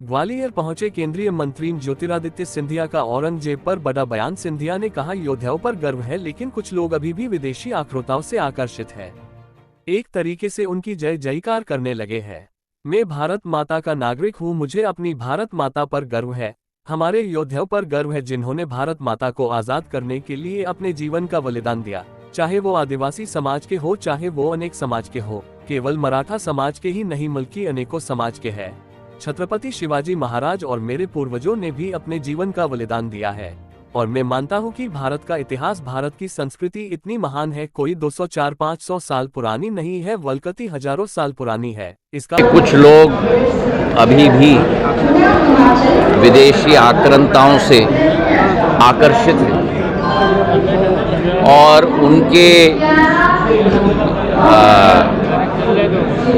ग्वालियर पहुंचे केंद्रीय मंत्री ज्योतिरादित्य सिंधिया का औरंगजेब पर बड़ा बयान। सिंधिया ने कहा, योद्धाओं पर गर्व है, लेकिन कुछ लोग अभी भी विदेशी आक्रोताओं से आकर्षित है। एक तरीके से उनकी जय जयकार करने लगे हैं। मैं भारत माता का नागरिक हूं, मुझे अपनी भारत माता पर गर्व है। हमारे योद्धाओं पर गर्व है, जिन्होंने भारत माता को आजाद करने के लिए अपने जीवन का बलिदान दिया। चाहे वो आदिवासी समाज के हो, चाहे वो अनेक समाज के हो, केवल मराठा समाज के ही नहीं बल्कि अनेकों समाज के हैं। छत्रपति शिवाजी महाराज और मेरे पूर्वजों ने भी अपने जीवन का बलिदान दिया है, और मैं मानता हूं कि भारत का इतिहास, भारत की संस्कृति इतनी महान है, कोई 200, 400, 500 साल पुरानी नहीं है, बल्कि हजारों साल पुरानी है। इसका कुछ लोग अभी भी विदेशी आक्रांताओं से आकर्षित हैं और उनके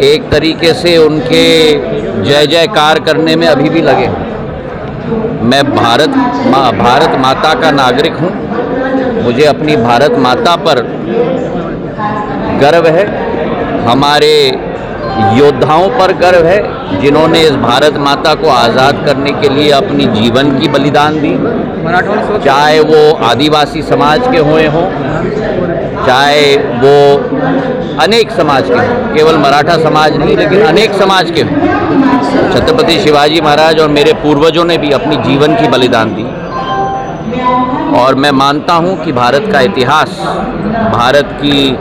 एक तरीके से उनके जय जयकार करने में अभी भी लगे हैं। मैं भारत माता का नागरिक हूं, मुझे अपनी भारत माता पर गर्व है। हमारे योद्धाओं पर गर्व है, जिन्होंने इस भारत माता को आज़ाद करने के लिए अपनी जीवन की बलिदान दी। चाहे वो आदिवासी समाज के हुए हों, चाहे वो अनेक समाज के हों, केवल मराठा समाज नहीं लेकिन अनेक समाज के हों। छत्रपति शिवाजी महाराज और मेरे पूर्वजों ने भी अपनी जीवन की बलिदान दी, और मैं मानता हूं कि भारत का इतिहास, भारत की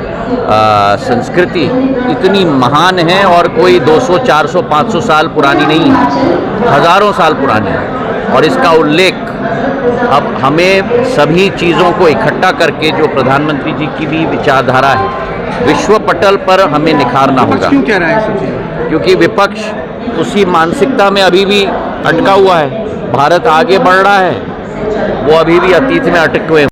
संस्कृति इतनी महान है और कोई 200, 400, 500 साल पुरानी नहीं है, हजारों साल पुरानी है। और इसका उल्लेख अब हमें सभी चीज़ों को इकट्ठा करके, जो प्रधानमंत्री जी की भी विचारधारा है, विश्व पटल पर हमें निखारना होगा। क्यों कह रहा है सब चीज़ें? क्योंकि विपक्ष उसी मानसिकता में अभी भी अटका हुआ है। भारत आगे बढ़ रहा है, वो अभी भी अतीत में अटके हुए हैं।